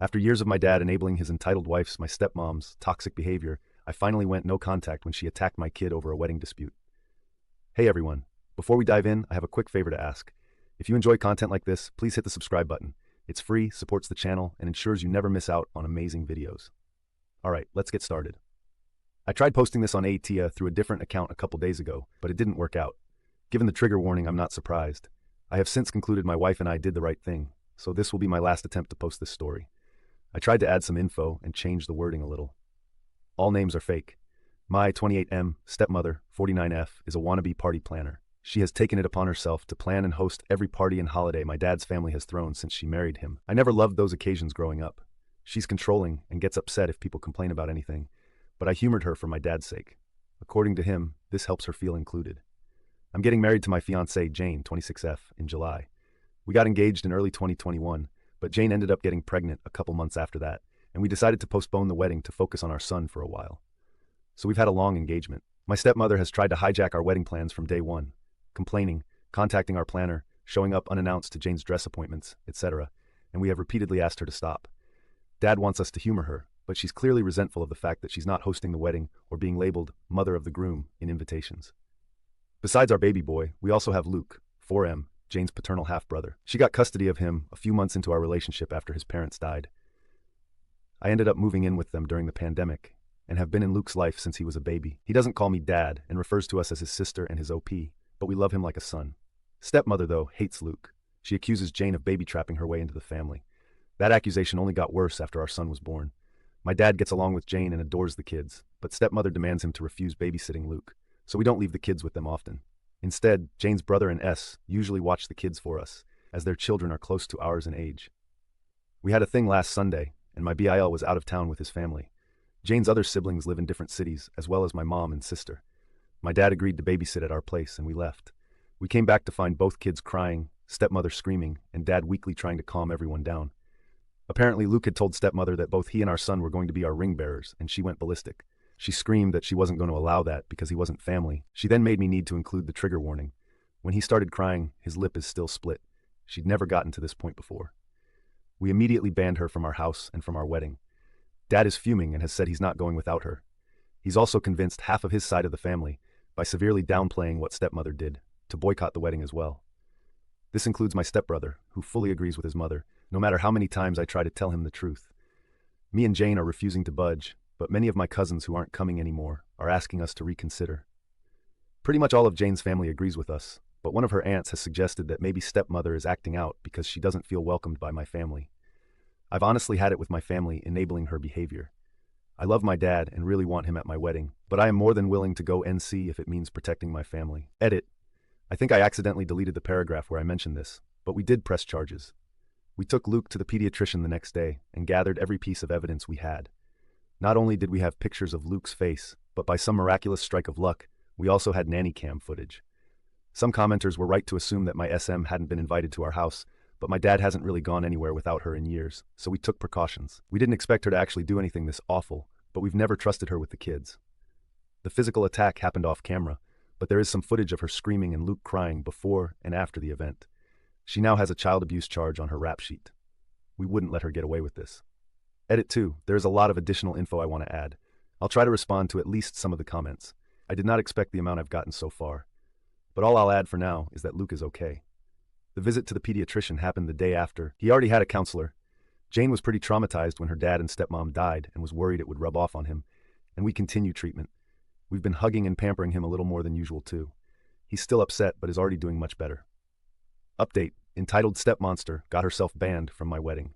After years of my dad enabling his entitled wife's, my stepmom's, toxic behavior, I finally went no contact when she attacked my kid over a wedding dispute. Hey everyone, before we dive in, I have a quick favor to ask. If you enjoy content like this, please hit the subscribe button. It's free, supports the channel, and ensures you never miss out on amazing videos. Alright, let's get started. I tried posting this on Atia through a different account a couple days ago, but it didn't work out. Given the trigger warning, I'm not surprised. I have since concluded my wife and I did the right thing, so this will be my last attempt to post this story. I tried to add some info and change the wording a little. All names are fake. My 28M stepmother, 49F, is a wannabe party planner. She has taken it upon herself to plan and host every party and holiday my dad's family has thrown since she married him. I never loved those occasions growing up. She's controlling and gets upset if people complain about anything, but I humored her for my dad's sake. According to him, this helps her feel included. I'm getting married to my fiancée, Jane, 26F, in July. We got engaged in early 2021, but Jane ended up getting pregnant a couple months after that, and we decided to postpone the wedding to focus on our son for a while. So we've had a long engagement. My stepmother has tried to hijack our wedding plans from day one, complaining, contacting our planner, showing up unannounced to Jane's dress appointments, etc., and we have repeatedly asked her to stop. Dad wants us to humor her, but she's clearly resentful of the fact that she's not hosting the wedding or being labeled mother of the groom in invitations. Besides our baby boy, we also have Luke, 4M, Jane's paternal half-brother. She got custody of him a few months into our relationship after his parents died. I ended up moving in with them during the pandemic and have been in Luke's life since he was a baby. He doesn't call me dad and refers to us as his sister and his OP, but we love him like a son. Stepmother, though, hates Luke. She accuses Jane of baby-trapping her way into the family. That accusation only got worse after our son was born. My dad gets along with Jane and adores the kids, but stepmother demands him to refuse babysitting Luke, so we don't leave the kids with them often. Instead, Jane's brother and S usually watch the kids for us, as their children are close to ours in age. We had a thing last Sunday, and my BIL was out of town with his family. Jane's other siblings live in different cities, as well as my mom and sister. My dad agreed to babysit at our place, and we left. We came back to find both kids crying, stepmother screaming, and dad weakly trying to calm everyone down. Apparently, Luke had told stepmother that both he and our son were going to be our ring bearers, and she went ballistic. She screamed that she wasn't going to allow that because he wasn't family. She then made me need to include the trigger warning. When he started crying, his lip is still split. She'd never gotten to this point before. We immediately banned her from our house and from our wedding. Dad is fuming and has said he's not going without her. He's also convinced half of his side of the family, by severely downplaying what stepmother did, to boycott the wedding as well. This includes my stepbrother, who fully agrees with his mother, no matter how many times I try to tell him the truth. Me and Jane are refusing to budge, but many of my cousins who aren't coming anymore are asking us to reconsider. Pretty much all of Jane's family agrees with us, but one of her aunts has suggested that maybe stepmother is acting out because she doesn't feel welcomed by my family. I've honestly had it with my family enabling her behavior. I love my dad and really want him at my wedding, but I am more than willing to go NC if it means protecting my family. Edit. I think I accidentally deleted the paragraph where I mentioned this, but we did press charges. We took Luke to the pediatrician the next day and gathered every piece of evidence we had. Not only did we have pictures of Luke's face, but by some miraculous strike of luck, we also had nanny cam footage. Some commenters were right to assume that my SM hadn't been invited to our house, but my dad hasn't really gone anywhere without her in years, so we took precautions. We didn't expect her to actually do anything this awful, but we've never trusted her with the kids. The physical attack happened off camera, but there is some footage of her screaming and Luke crying before and after the event. She now has a child abuse charge on her rap sheet. We wouldn't let her get away with this. Edit 2. There is a lot of additional info I want to add. I'll try to respond to at least some of the comments. I did not expect the amount I've gotten so far. But all I'll add for now is that Luke is okay. The visit to the pediatrician happened the day after. He already had a counselor. Jane was pretty traumatized when her dad and stepmom died and was worried it would rub off on him, and we continue treatment. We've been hugging and pampering him a little more than usual too. He's still upset but is already doing much better. Update. Entitled Stepmonster got herself banned from my wedding.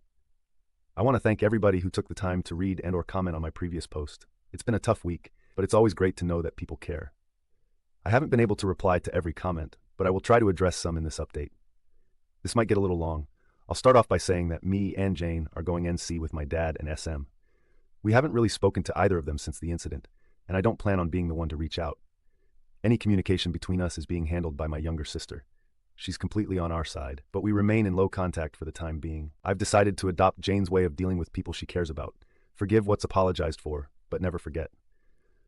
I want to thank everybody who took the time to read and or comment on my previous post. It's been a tough week, but it's always great to know that people care. I haven't been able to reply to every comment, but I will try to address some in this update. This might get a little long. I'll start off by saying that me and Jane are going NC with my dad and SM. We haven't really spoken to either of them since the incident, and I don't plan on being the one to reach out. Any communication between us is being handled by my younger sister. She's completely on our side, but we remain in low contact for the time being. I've decided to adopt Jane's way of dealing with people she cares about. Forgive what's apologized for, but never forget.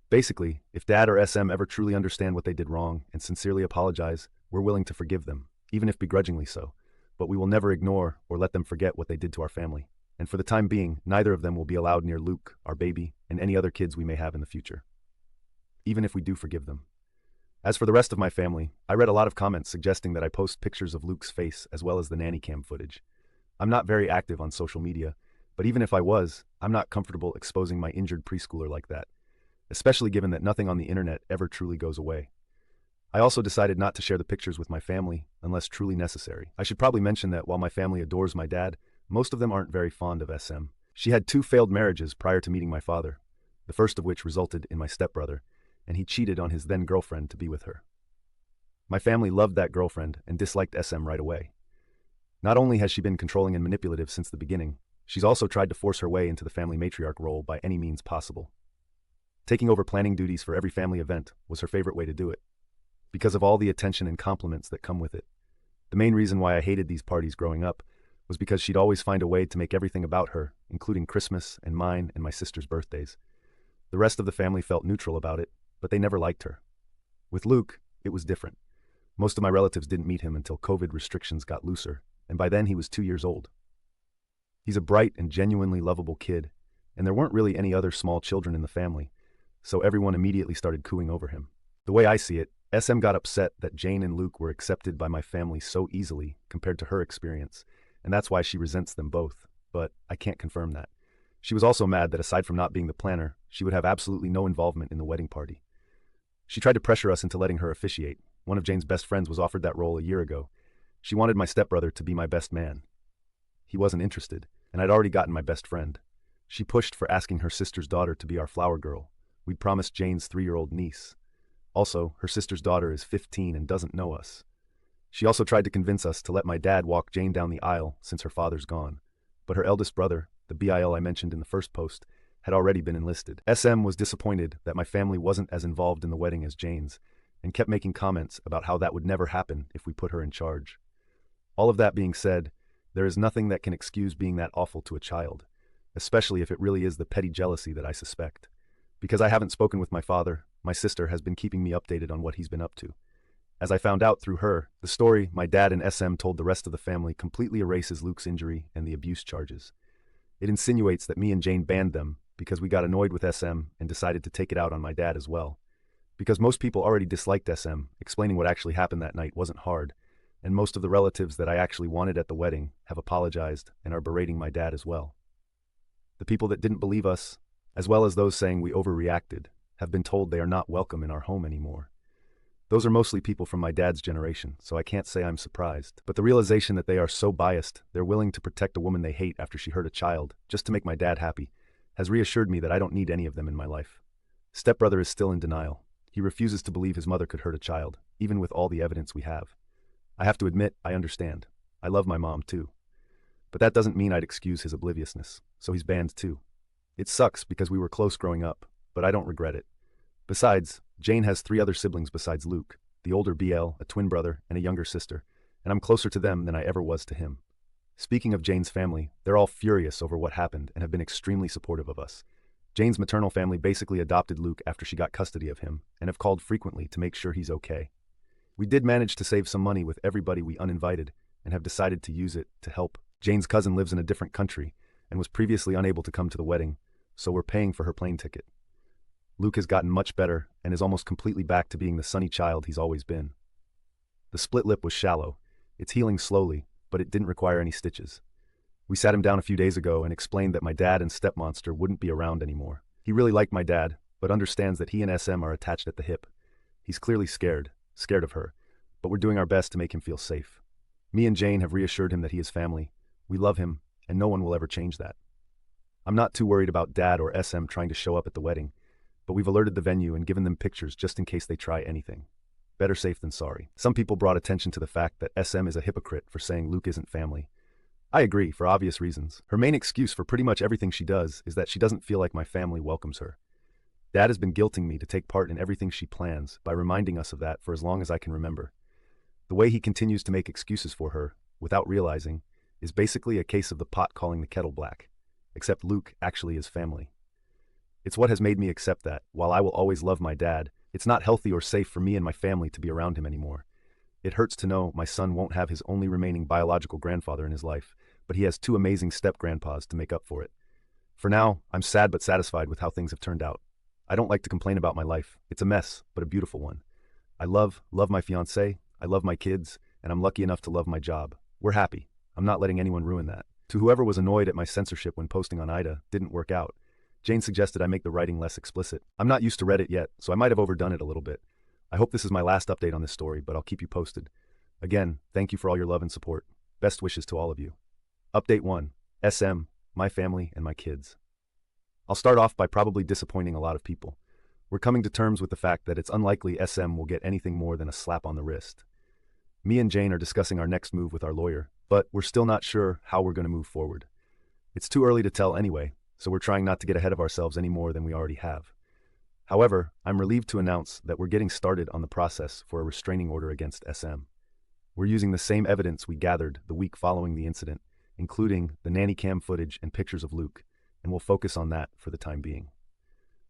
Basically, if Dad or SM ever truly understand what they did wrong and sincerely apologize, we're willing to forgive them, even if begrudgingly so, but we will never ignore or let them forget what they did to our family. and for the time being, neither of them will be allowed near Luke, our baby, and any other kids we may have in the future. Even if we do forgive them. As for the rest of my family, I read a lot of comments suggesting that I post pictures of Luke's face as well as the nanny cam footage. I'm not very active on social media, but even if I was, I'm not comfortable exposing my injured preschooler like that, especially given that nothing on the internet ever truly goes away. I also decided not to share the pictures with my family unless truly necessary. I should probably mention that while my family adores my dad, most of them aren't very fond of SM. She had 2 failed marriages prior to meeting my father, the first of which resulted in my stepbrother, and he cheated on his then-girlfriend to be with her. My family loved that girlfriend and disliked SM right away. Not only has she been controlling and manipulative since the beginning, she's also tried to force her way into the family matriarch role by any means possible. Taking over planning duties for every family event was her favorite way to do it, because of all the attention and compliments that come with it. The main reason why I hated these parties growing up was because she'd always find a way to make everything about her, including Christmas and mine and my sister's birthdays. The rest of the family felt neutral about it, but they never liked her. With Luke, it was different. Most of my relatives didn't meet him until COVID restrictions got looser, and by then he was 2 years old. He's a bright and genuinely lovable kid, and there weren't really any other small children in the family, so everyone immediately started cooing over him. The way I see it, SM got upset that Jane and Luke were accepted by my family so easily compared to her experience, and that's why she resents them both, but I can't confirm that. She was also mad that aside from not being the planner, she would have absolutely no involvement in the wedding party. She tried to pressure us into letting her officiate. One of Jane's best friends was offered that role a year ago. She wanted my stepbrother to be my best man. He wasn't interested, and I'd already gotten my best friend. She pushed for asking her sister's daughter to be our flower girl. We'd promised Jane's 3-year-old niece. Also, her sister's daughter is 15 and doesn't know us. She also tried to convince us to let my dad walk Jane down the aisle since her father's gone. But her eldest brother, the BIL I mentioned in the first post, had already been enlisted. SM was disappointed that my family wasn't as involved in the wedding as Jane's, and kept making comments about how that would never happen if we put her in charge. All of that being said, there is nothing that can excuse being that awful to a child, especially if it really is the petty jealousy that I suspect. Because I haven't spoken with my father, my sister has been keeping me updated on what he's been up to. As I found out through her, the story my dad and SM told the rest of the family completely erases Luke's injury and the abuse charges. It insinuates that me and Jane banned them because we got annoyed with SM and decided to take it out on my dad as well. Because most people already disliked SM, explaining what actually happened that night wasn't hard, and most of the relatives that I actually wanted at the wedding have apologized and are berating my dad as well. The people that didn't believe us, as well as those saying we overreacted, have been told they are not welcome in our home anymore. Those are mostly people from my dad's generation, so I can't say I'm surprised. But the realization that they are so biased, they're willing to protect a woman they hate after she hurt a child, just to make my dad happy, has reassured me that I don't need any of them in my life. Stepbrother is still in denial. He refuses to believe his mother could hurt a child, even with all the evidence we have. I have to admit, I understand. I love my mom too. But that doesn't mean I'd excuse his obliviousness, so he's banned too. It sucks because we were close growing up, but I don't regret it. Besides, Jane has 3 other siblings besides Luke, the older BL, a twin brother, and a younger sister, and I'm closer to them than I ever was to him. Speaking of Jane's family, they're all furious over what happened and have been extremely supportive of us. Jane's maternal family basically adopted Luke after she got custody of him and have called frequently to make sure he's okay. We did manage to save some money with everybody we uninvited and have decided to use it to help. Jane's cousin lives in a different country and was previously unable to come to the wedding, so we're paying for her plane ticket. Luke has gotten much better and is almost completely back to being the sunny child he's always been. The split lip was shallow. It's healing slowly, but it didn't require any stitches. We sat him down a few days ago and explained that my dad and stepmonster wouldn't be around anymore. He really liked my dad, but understands that he and SM are attached at the hip. He's clearly scared of her, but we're doing our best to make him feel safe. Me and Jane have reassured him that he is family. We love him, and no one will ever change that. I'm not too worried about Dad or SM trying to show up at the wedding, but we've alerted the venue and given them pictures just in case they try anything. Better safe than sorry. Some people brought attention to the fact that SM is a hypocrite for saying Luke isn't family. I agree, for obvious reasons. Her main excuse for pretty much everything she does is that she doesn't feel like my family welcomes her. Dad has been guilting me to take part in everything she plans by reminding us of that for as long as I can remember. The way he continues to make excuses for her, without realizing, is basically a case of the pot calling the kettle black, except Luke actually is family. It's what has made me accept that, while I will always love my dad, it's not healthy or safe for me and my family to be around him anymore. It hurts to know my son won't have his only remaining biological grandfather in his life, but he has two amazing step-grandpas to make up for it. For now, I'm sad but satisfied with how things have turned out. I don't like to complain about my life. It's a mess, but a beautiful one. I love my fiancé, I love my kids, and I'm lucky enough to love my job. We're happy. I'm not letting anyone ruin that. To whoever was annoyed at my censorship when posting on Ida, didn't work out. Jane suggested I make the writing less explicit. I'm not used to Reddit yet, so I might have overdone it a little bit. I hope this is my last update on this story, but I'll keep you posted. Again, thank you for all your love and support. Best wishes to all of you. Update 1. SM, my family, and my kids. I'll start off by probably disappointing a lot of people. We're coming to terms with the fact that it's unlikely SM will get anything more than a slap on the wrist. Me and Jane are discussing our next move with our lawyer, but we're still not sure how we're going to move forward. It's too early to tell anyway, so we're trying not to get ahead of ourselves any more than we already have. However, I'm relieved to announce that we're getting started on the process for a restraining order against SM. We're using the same evidence we gathered the week following the incident, including the nanny cam footage and pictures of Luke, and we'll focus on that for the time being.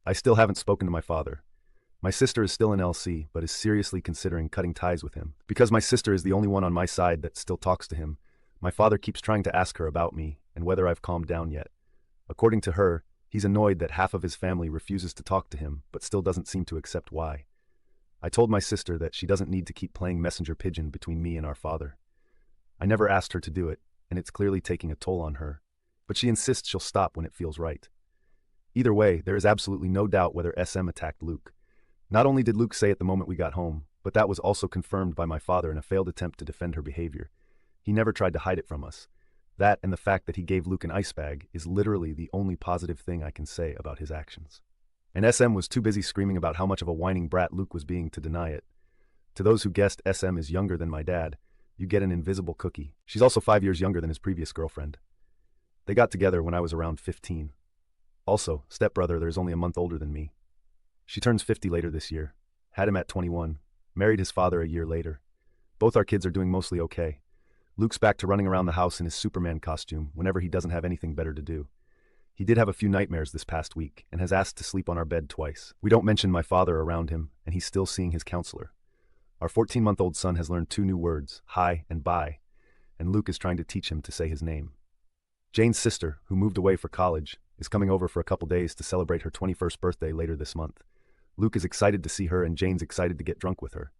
I still haven't spoken to my father. My sister is still in LC, but is seriously considering cutting ties with him. Because my sister is the only one on my side that still talks to him, my father keeps trying to ask her about me and whether I've calmed down yet. According to her, he's annoyed that half of his family refuses to talk to him, but still doesn't seem to accept why. I told my sister that she doesn't need to keep playing messenger pigeon between me and our father. I never asked her to do it, and it's clearly taking a toll on her, but she insists she'll stop when it feels right. Either way, there is absolutely no doubt whether SM attacked Luke. Not only did Luke say at the moment we got home, but that was also confirmed by my father in a failed attempt to defend her behavior. He never tried to hide it from us. That and the fact that he gave Luke an ice bag is literally the only positive thing I can say about his actions. And SM was too busy screaming about how much of a whining brat Luke was being to deny it. To those who guessed SM is younger than my dad, you get an invisible cookie. She's also 5 years younger than his previous girlfriend. They got together when I was around 15. Also, stepbrother, there's only a month older than me. She turns 50 later this year. Had him at 21. Married his father a year later. Both our kids are doing mostly okay. Luke's back to running around the house in his Superman costume whenever he doesn't have anything better to do. He did have a few nightmares this past week and has asked to sleep on our bed twice. We don't mention my father around him, and he's still seeing his counselor. Our 14-month-old son has learned 2 new words, hi and bye, and Luke is trying to teach him to say his name. Jane's sister, who moved away for college, is coming over for a couple days to celebrate her 21st birthday later this month. Luke is excited to see her and Jane's excited to get drunk with her.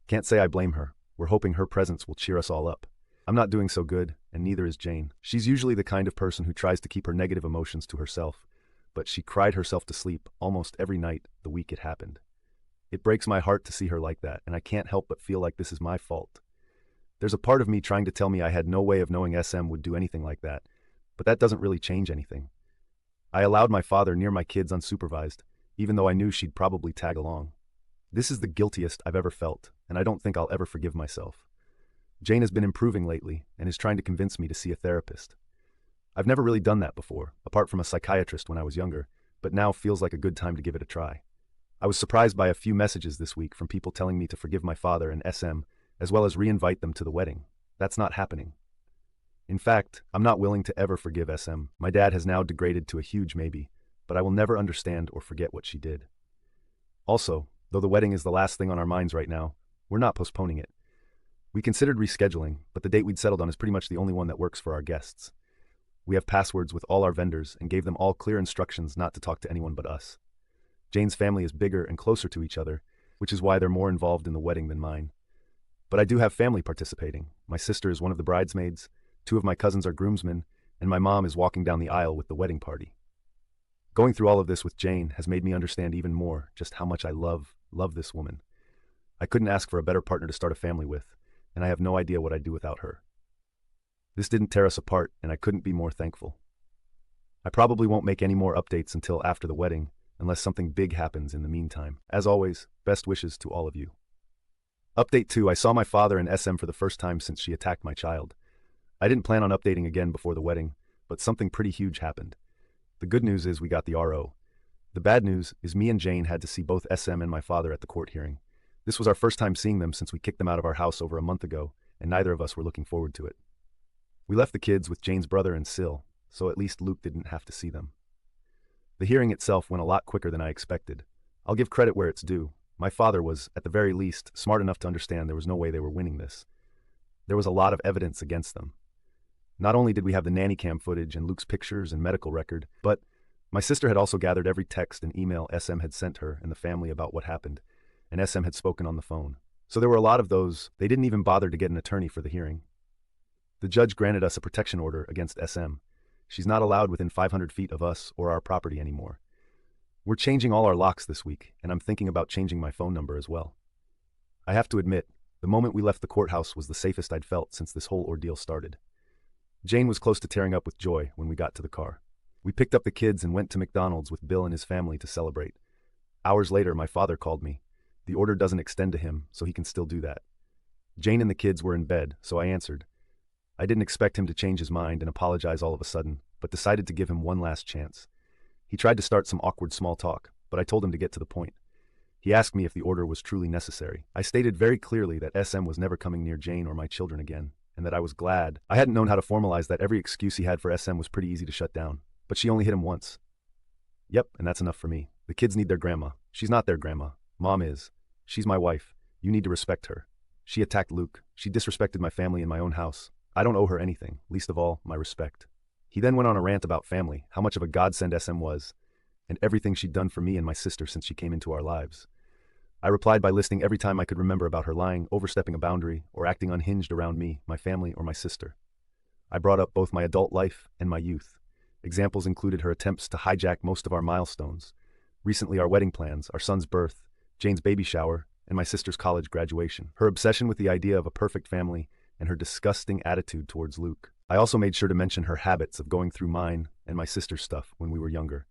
Can't say I blame her. We're hoping her presence will cheer us all up. I'm not doing so good, and neither is Jane. She's usually the kind of person who tries to keep her negative emotions to herself, but she cried herself to sleep almost every night the week it happened. It breaks my heart to see her like that, and I can't help but feel like this is my fault. There's a part of me trying to tell me I had no way of knowing SM would do anything like that, but that doesn't really change anything. I allowed my father near my kids unsupervised, even though I knew she'd probably tag along. This is the guiltiest I've ever felt, and I don't think I'll ever forgive myself. Jane has been improving lately and is trying to convince me to see a therapist. I've never really done that before, apart from a psychiatrist when I was younger, but now feels like a good time to give it a try. I was surprised by a few messages this week from people telling me to forgive my father and SM, as well as re-invite them to the wedding. That's not happening. In fact, I'm not willing to ever forgive SM. My dad has now degraded to a huge maybe, but I will never understand or forget what she did. Also, though the wedding is the last thing on our minds right now, we're not postponing it. We considered rescheduling, but the date we'd settled on is pretty much the only one that works for our guests. We have passwords with all our vendors and gave them all clear instructions not to talk to anyone but us. Jane's family is bigger and closer to each other, which is why they're more involved in the wedding than mine. But I do have family participating. My sister is one of the bridesmaids, 2 of my cousins are groomsmen, and my mom is walking down the aisle with the wedding party. Going through all of this with Jane has made me understand even more just how much I love this woman. I couldn't ask for a better partner to start a family with, and I have no idea what I'd do without her. This didn't tear us apart, and I couldn't be more thankful. I probably won't make any more updates until after the wedding, unless something big happens in the meantime. As always, best wishes to all of you. Update 2. I saw my father and SM for the first time since she attacked my child. I didn't plan on updating again before the wedding, but something pretty huge happened. The good news is we got the RO. The bad news is me and Jane had to see both SM and my father at the court hearing. This was our first time seeing them since we kicked them out of our house over a month ago, and neither of us were looking forward to it. We left the kids with Jane's brother and Sil, so at least Luke didn't have to see them. The hearing itself went a lot quicker than I expected. I'll give credit where it's due. My father was, at the very least, smart enough to understand there was no way they were winning this. There was a lot of evidence against them. Not only did we have the nanny cam footage and Luke's pictures and medical record, but my sister had also gathered every text and email SM had sent her and the family about what happened, and SM had spoken on the phone. So there were a lot of those. They didn't even bother to get an attorney for the hearing. The judge granted us a protection order against SM. She's not allowed within 500 feet of us or our property anymore. We're changing all our locks this week, and I'm thinking about changing my phone number as well. I have to admit, the moment we left the courthouse was the safest I'd felt since this whole ordeal started. Jane was close to tearing up with joy when we got to the car. We picked up the kids and went to McDonald's with Bill and his family to celebrate. Hours later, my father called me. The order doesn't extend to him, so he can still do that. Jane and the kids were in bed, so I answered. I didn't expect him to change his mind and apologize all of a sudden, but decided to give him one last chance. He tried to start some awkward small talk, but I told him to get to the point. He asked me if the order was truly necessary. I stated very clearly that SM was never coming near Jane or my children again, and that I was glad. I hadn't known how to formalize that every excuse he had for SM was pretty easy to shut down, but she only hit him once. Yep, and that's enough for me. The kids need their grandma. She's not their grandma. Mom is. She's my wife. You need to respect her. She attacked Luke. She disrespected my family in my own house. I don't owe her anything, least of all, my respect. He then went on a rant about family, how much of a godsend SM was, and everything she'd done for me and my sister since she came into our lives. I replied by listing every time I could remember about her lying, overstepping a boundary, or acting unhinged around me, my family, or my sister. I brought up both my adult life and my youth. Examples included her attempts to hijack most of our milestones. Recently, our wedding plans, our son's birth, Jane's baby shower, and my sister's college graduation. Her obsession with the idea of a perfect family, and her disgusting attitude towards Luke. I also made sure to mention her habits of going through mine and my sister's stuff when we were younger.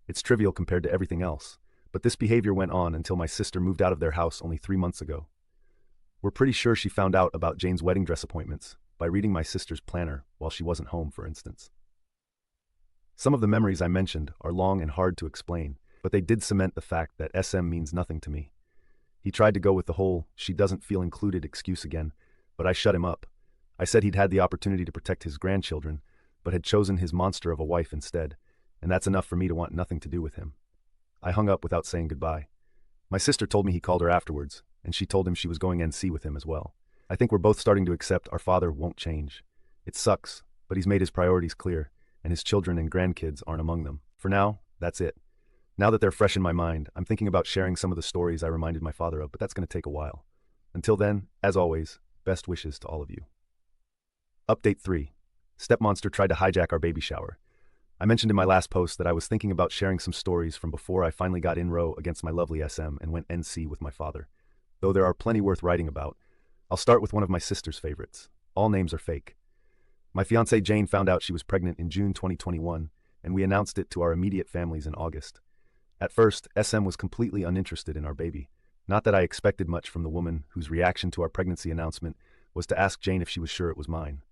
It's trivial compared to everything else, but this behavior went on until my sister moved out of their house only 3 months ago. We're pretty sure she found out about Jane's wedding dress appointments by reading my sister's planner while she wasn't home, for instance. Some of the memories I mentioned are long and hard to explain, but they did cement the fact that SM means nothing to me. He tried to go with the whole "she doesn't feel included" excuse again, but I shut him up. I said he'd had the opportunity to protect his grandchildren, but had chosen his monster of a wife instead, and that's enough for me to want nothing to do with him. I hung up without saying goodbye. My sister told me he called her afterwards, and she told him she was going NC with him as well. I think we're both starting to accept our father won't change. It sucks, but he's made his priorities clear, and his children and grandkids aren't among them. For now, that's it. Now that they're fresh in my mind, I'm thinking about sharing some of the stories I reminded my father of, but that's going to take a while. Until then, as always, best wishes to all of you. Update 3. Stepmonster tried to hijack our baby shower. I mentioned in my last post that I was thinking about sharing some stories from before I finally got in row against my lovely SM and went NC with my father. Though there are plenty worth writing about, I'll start with one of my sister's favorites. All names are fake. My fiancée Jane found out she was pregnant in June 2021, and we announced it to our immediate families in August. At first, SM was completely uninterested in our baby. Not that I expected much from the woman whose reaction to our pregnancy announcement was to ask Jane if she was sure it was mine.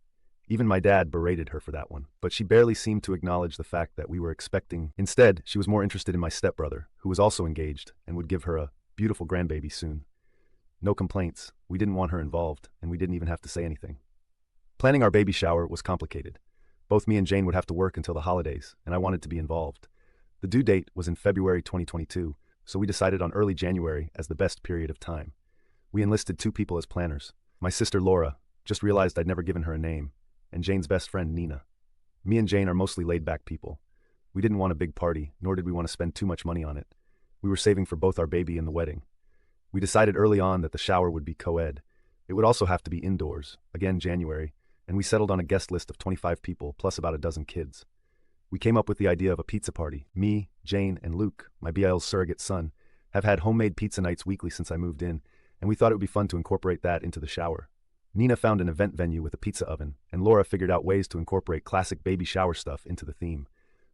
Even my dad berated her for that one, but she barely seemed to acknowledge the fact that we were expecting. Instead, she was more interested in my stepbrother, who was also engaged and would give her a beautiful grandbaby soon. No complaints. We didn't want her involved, and we didn't even have to say anything. Planning our baby shower was complicated. Both me and Jane would have to work until the holidays, and I wanted to be involved. The due date was in February 2022, so we decided on early January as the best period of time. We enlisted 2 people as planners. My sister Laura, just realized I'd never given her a name, and Jane's best friend Nina. Me and Jane are mostly laid-back people. We didn't want a big party, nor did we want to spend too much money on it. We were saving for both our baby and the wedding. We decided early on that the shower would be co-ed. It would also have to be indoors, again January, and we settled on a guest list of 25 people plus about a dozen kids. We came up with the idea of a pizza party. Me, Jane, and Luke, my BL's surrogate son, have had homemade pizza nights weekly since I moved in, and we thought it would be fun to incorporate that into the shower. Nina found an event venue with a pizza oven, and Laura figured out ways to incorporate classic baby shower stuff into the theme.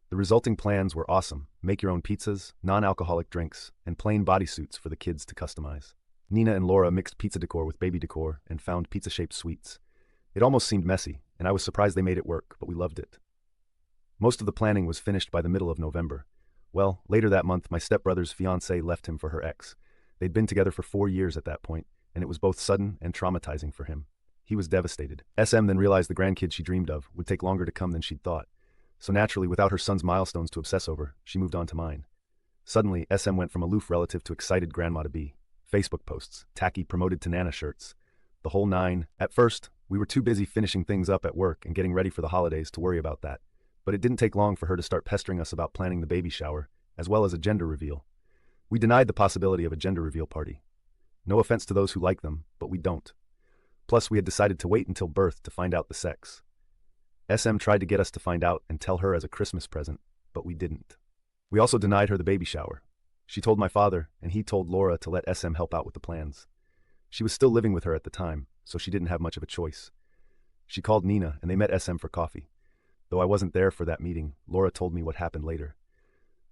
The resulting plans were awesome: make your own pizzas, non-alcoholic drinks, and plain bodysuits for the kids to customize. Nina and Laura mixed pizza decor with baby decor and found pizza-shaped sweets. It almost seemed messy, and I was surprised they made it work, but we loved it. Most of the planning was finished by the middle of November. Well, later that month, my stepbrother's fiancée left him for her ex. They'd been together for 4 years at that point, and it was both sudden and traumatizing for him. He was devastated. SM then realized the grandkid she dreamed of would take longer to come than she'd thought. So naturally, without her son's milestones to obsess over, she moved on to mine. Suddenly, SM went from aloof relative to excited grandma-to-be. Facebook posts, tacky promoted to Nana shirts. The whole nine. At first, We were too busy finishing things up at work and getting ready for the holidays to worry about that, but it didn't take long for her to start pestering us about planning the baby shower, as well as a gender reveal. We denied the possibility of a gender reveal party. No offense to those who like them, but we don't. Plus, we had decided to wait until birth to find out the sex. SM tried to get us to find out and tell her as a Christmas present, but we didn't. We also denied her the baby shower. She told my father, and he told Laura to let SM help out with the plans. She was still living with her at the time, so she didn't have much of a choice. She called Nina, and they met SM for coffee. Though I wasn't there for that meeting, Laura told me what happened later.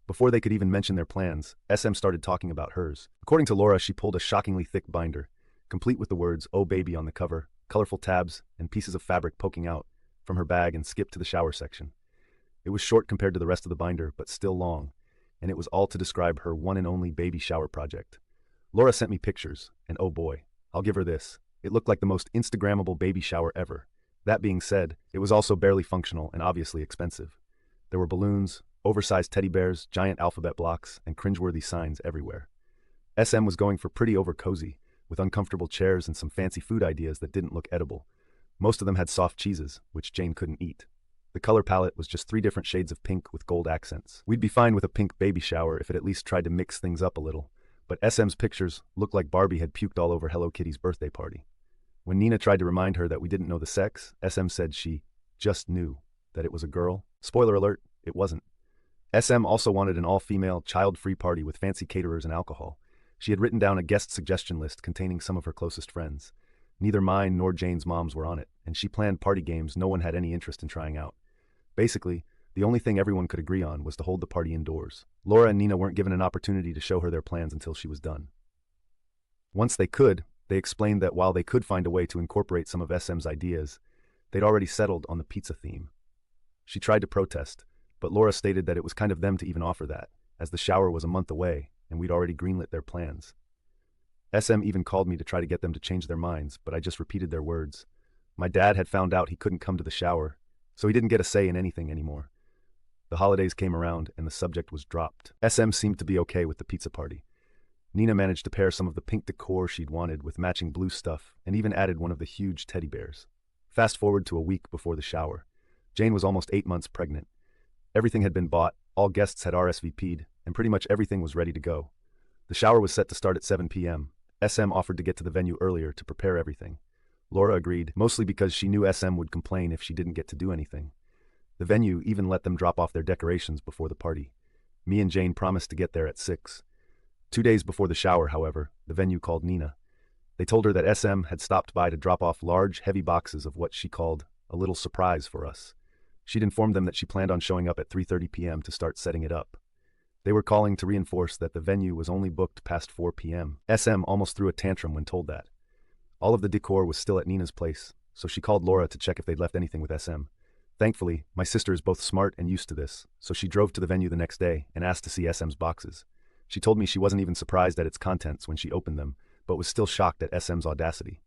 Before they could even mention their plans, SM started talking about hers. According to Laura, she pulled a shockingly thick binder, complete with the words, "Oh baby" on the cover, colorful tabs, and pieces of fabric poking out from her bag, and skipped to the shower section. It was short compared to the rest of the binder, but still long, and it was all to describe her one and only baby shower project. Laura sent me pictures, and oh boy, I'll give her this. It looked like the most Instagrammable baby shower ever. That being said, it was also barely functional and obviously expensive. There were balloons, oversized teddy bears, giant alphabet blocks, and cringeworthy signs everywhere. SM was going for pretty over-cozy, with uncomfortable chairs and some fancy food ideas that didn't look edible. Most of them had soft cheeses, which Jane couldn't eat. The color palette was just 3 different shades of pink with gold accents. We'd be fine with a pink baby shower if it at least tried to mix things up a little, but SM's pictures looked like Barbie had puked all over Hello Kitty's birthday party. When Nina tried to remind her that we didn't know the sex, SM said she just knew that it was a girl. Spoiler alert, it wasn't. SM also wanted an all-female, child-free party with fancy caterers and alcohol. She had written down a guest suggestion list containing some of her closest friends. Neither mine nor Jane's moms were on it, and she planned party games no one had any interest in trying out. Basically, the only thing everyone could agree on was to hold the party indoors. Laura and Nina weren't given an opportunity to show her their plans until she was done. Once they could, they explained that while they could find a way to incorporate some of SM's ideas, they'd already settled on the pizza theme. She tried to protest, but Laura stated that it was kind of them to even offer that, as the shower was a month away and we'd already greenlit their plans. SM even called me to try to get them to change their minds, but I just repeated their words. My dad had found out he couldn't come to the shower, so he didn't get a say in anything anymore. The holidays came around and the subject was dropped. SM seemed to be okay with the pizza party. Nina managed to pair some of the pink decor she'd wanted with matching blue stuff and even added one of the huge teddy bears. Fast forward to a week before the shower. Jane was almost 8 months pregnant. Everything had been bought, all guests had RSVP'd, and pretty much everything was ready to go. The shower was set to start at 7 p.m. SM offered to get to the venue earlier to prepare everything. Laura agreed, mostly because she knew SM would complain if she didn't get to do anything. The venue even let them drop off their decorations before the party. Me and Jane promised to get there at 6. 2 days before the shower, however, the venue called Nina. They told her that SM had stopped by to drop off large, heavy boxes of what she called a little surprise for us. She'd informed them that she planned on showing up at 3:30 p.m. to start setting it up. They were calling to reinforce that the venue was only booked past 4 p.m. SM almost threw a tantrum when told that. All of the decor was still at Nina's place, so she called Laura to check if they'd left anything with SM. Thankfully, my sister is both smart and used to this, so she drove to the venue the next day and asked to see SM's boxes. She told me she wasn't even surprised at its contents when she opened them, but was still shocked at SM's audacity.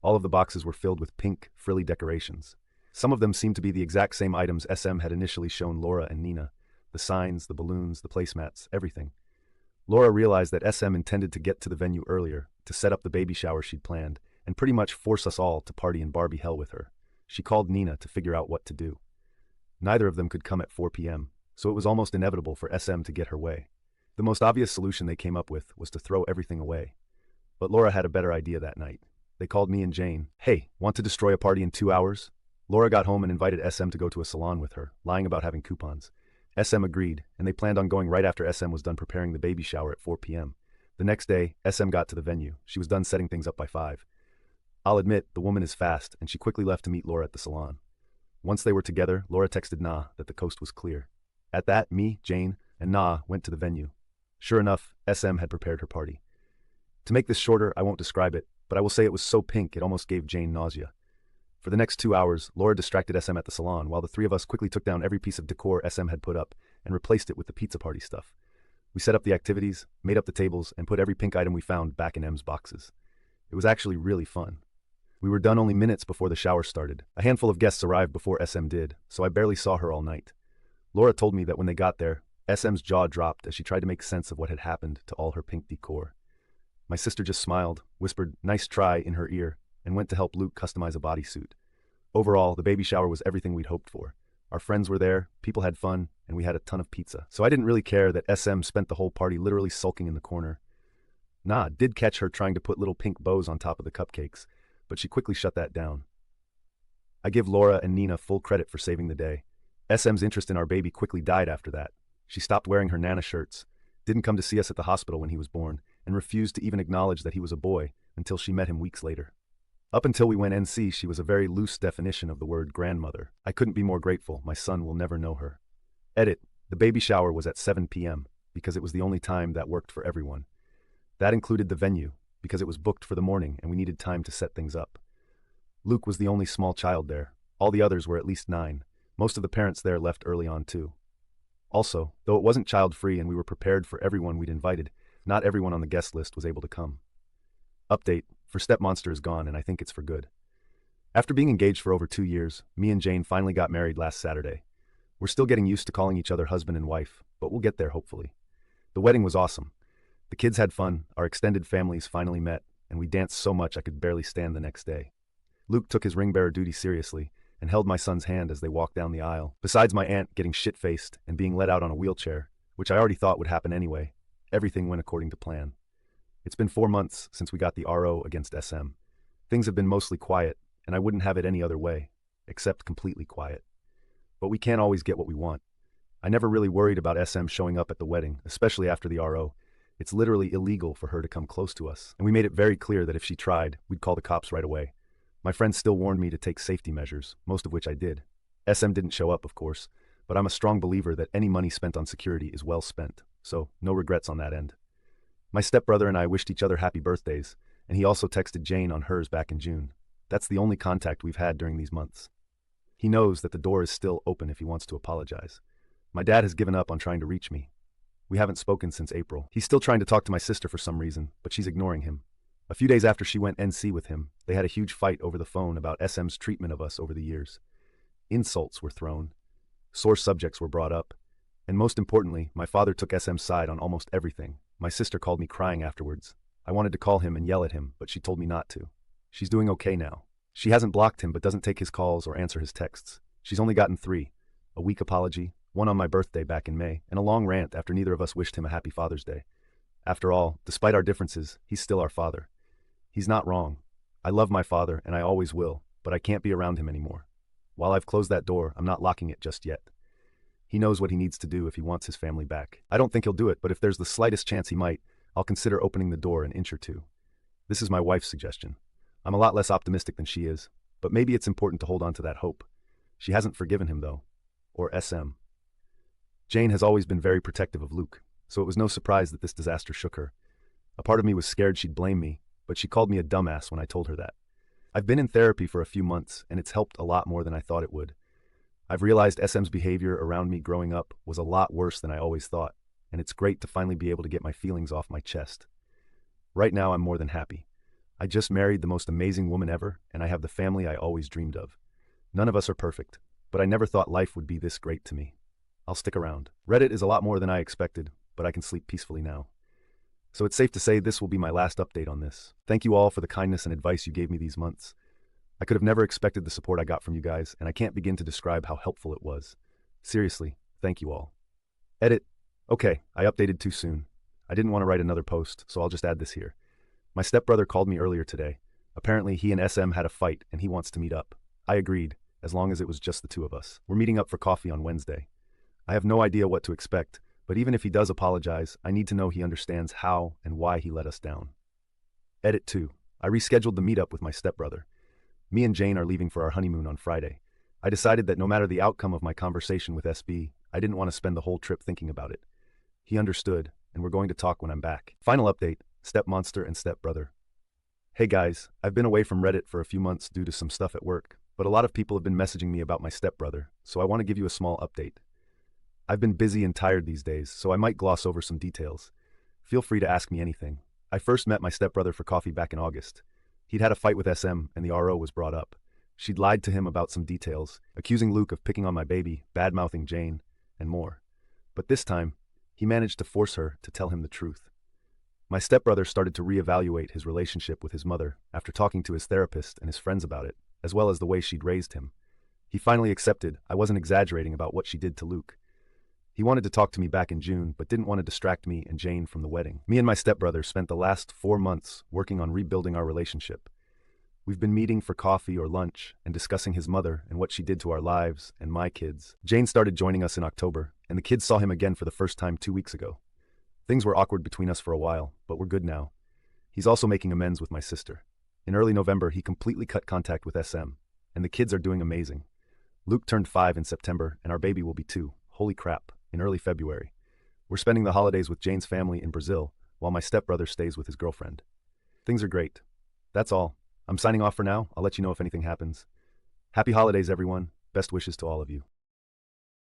All of the boxes were filled with pink, frilly decorations. Some of them seemed to be the exact same items SM had initially shown Laura and Nina. The signs, the balloons, the placemats, everything. Laura realized that SM intended to get to the venue earlier, to set up the baby shower she'd planned, and pretty much force us all to party in Barbie hell with her. She called Nina to figure out what to do. Neither of them could come at 4 p.m., so it was almost inevitable for SM to get her way. The most obvious solution they came up with was to throw everything away. But Laura had a better idea that night. They called me and Jane. Hey, want to destroy a party in 2 hours? Laura got home and invited SM to go to a salon with her, lying about having coupons. SM agreed, and they planned on going right after SM was done preparing the baby shower at 4 p.m. The next day, SM got to the venue. She was done setting things up by 5. I'll admit, the woman is fast, and she quickly left to meet Laura at the salon. Once they were together, Laura texted Na that the coast was clear. At that, me, Jane, and Na went to the venue. Sure enough, SM had prepared her party. To make this shorter, I won't describe it, but I will say it was so pink it almost gave Jane nausea. For the next 2 hours, Laura distracted SM at the salon while the 3 of us quickly took down every piece of decor SM had put up and replaced it with the pizza party stuff. We set up the activities, made up the tables, and put every pink item we found back in M's boxes. It was actually really fun. We were done only minutes before the shower started. A handful of guests arrived before SM did, so I barely saw her all night. Laura told me that when they got there, SM's jaw dropped as she tried to make sense of what had happened to all her pink decor. My sister just smiled, whispered, "Nice try," in her ear, and went to help Luke customize a bodysuit. Overall, the baby shower was everything we'd hoped for. Our friends were there, people had fun, and we had a ton of pizza. So I didn't really care that SM spent the whole party literally sulking in the corner. Nah, did catch her trying to put little pink bows on top of the cupcakes, but she quickly shut that down. I give Laura and Nina full credit for saving the day. SM's interest in our baby quickly died after that. She stopped wearing her Nana shirts, didn't come to see us at the hospital when he was born, and refused to even acknowledge that he was a boy until she met him weeks later. Up until we went NC, she was a very loose definition of the word grandmother. I couldn't be more grateful. My son will never know her. Edit. The baby shower was at 7 p.m. because it was the only time that worked for everyone. That included the venue, because it was booked for the morning and we needed time to set things up. Luke was the only small child there. All the others were at least 9. Most of the parents there left early on too. Also, though it wasn't child-free and we were prepared for everyone we'd invited, not everyone on the guest list was able to come. Update. For Stepmonster is gone, and I think it's for good. After being engaged for over 2 years, me and Jane finally got married last Saturday. We're still getting used to calling each other husband and wife, but we'll get there hopefully. The wedding was awesome. The kids had fun, our extended families finally met, and we danced so much I could barely stand the next day. Luke took his ring-bearer duty seriously and held my son's hand as they walked down the aisle. Besides my aunt getting shit-faced and being let out on a wheelchair, which I already thought would happen anyway, everything went according to plan. It's been 4 months since we got the RO against SM. Things have been mostly quiet, and I wouldn't have it any other way, except completely quiet. But we can't always get what we want. I never really worried about SM showing up at the wedding, especially after the RO. It's literally illegal for her to come close to us, and we made it very clear that if she tried, we'd call the cops right away. My friends still warned me to take safety measures, most of which I did. SM didn't show up, of course, but I'm a strong believer that any money spent on security is well spent, so no regrets on that end. My stepbrother and I wished each other happy birthdays, and he also texted Jane on hers back in June. That's the only contact we've had during these months. He knows that the door is still open if he wants to apologize. My dad has given up on trying to reach me. We haven't spoken since April. He's still trying to talk to my sister for some reason, but she's ignoring him. A few days after she went NC with him, they had a huge fight over the phone about SM's treatment of us over the years. Insults were thrown. Sore subjects were brought up. And most importantly, my father took SM's side on almost everything. My sister called me crying afterwards. I wanted to call him and yell at him, but she told me not to. She's doing okay now. She hasn't blocked him but doesn't take his calls or answer his texts. She's only gotten 3. A weak apology, one on my birthday back in May, and a long rant after neither of us wished him a happy Father's Day. After all, despite our differences, he's still our father. He's not wrong. I love my father, and I always will, but I can't be around him anymore. While I've closed that door, I'm not locking it just yet. He knows what he needs to do if he wants his family back. I don't think he'll do it, but if there's the slightest chance he might, I'll consider opening the door an inch or two. This is my wife's suggestion. I'm a lot less optimistic than she is, but maybe it's important to hold on to that hope. She hasn't forgiven him, though. Or SM. Jane has always been very protective of Luke, so it was no surprise that this disaster shook her. A part of me was scared she'd blame me, but she called me a dumbass when I told her that. I've been in therapy for a few months, and it's helped a lot more than I thought it would. I've realized SM's behavior around me growing up was a lot worse than I always thought, and it's great to finally be able to get my feelings off my chest. Right now, I'm more than happy. I just married the most amazing woman ever, and I have the family I always dreamed of. None of us are perfect, but I never thought life would be this great to me. I'll stick around. Reddit is a lot more than I expected, but I can sleep peacefully now. So it's safe to say this will be my last update on this. Thank you all for the kindness and advice you gave me these months. I could have never expected the support I got from you guys, and I can't begin to describe how helpful it was. Seriously, thank you all. Edit. Okay, I updated too soon. I didn't want to write another post, so I'll just add this here. My stepbrother called me earlier today. Apparently he and SM had a fight and he wants to meet up. I agreed, as long as it was just the two of us. We're meeting up for coffee on Wednesday. I have no idea what to expect, but even if he does apologize, I need to know he understands how and why he let us down. Edit 2. I rescheduled the meetup with my stepbrother. Me and Jane are leaving for our honeymoon on Friday. I decided that no matter the outcome of my conversation with SB, I didn't want to spend the whole trip thinking about it. He understood, and we're going to talk when I'm back. Final update, Stepmonster and Stepbrother. Hey guys, I've been away from Reddit for a few months due to some stuff at work, but a lot of people have been messaging me about my stepbrother, so I want to give you a small update. I've been busy and tired these days, so I might gloss over some details. Feel free to ask me anything. I first met my stepbrother for coffee back in August. He'd had a fight with SM, and the RO was brought up. She'd lied to him about some details, accusing Luke of picking on my baby, bad-mouthing Jane, and more. But this time, he managed to force her to tell him the truth. My stepbrother started to reevaluate his relationship with his mother after talking to his therapist and his friends about it, as well as the way she'd raised him. He finally accepted I wasn't exaggerating about what she did to Luke. He wanted to talk to me back in June, but didn't want to distract me and Jane from the wedding. Me and my stepbrother spent the last 4 months working on rebuilding our relationship. We've been meeting for coffee or lunch and discussing his mother and what she did to our lives and my kids. Jane started joining us in October, and the kids saw him again for the first time 2 weeks ago. Things were awkward between us for a while, but we're good now. He's also making amends with my sister. In early November, he completely cut contact with SM, and the kids are doing amazing. Luke turned 5 in September, and our baby will be 2. Holy crap, in early February. We're spending the holidays with Jane's family in Brazil, while my stepbrother stays with his girlfriend. Things are great. That's all. I'm signing off for now. I'll let you know if anything happens. Happy holidays, everyone. Best wishes to all of you.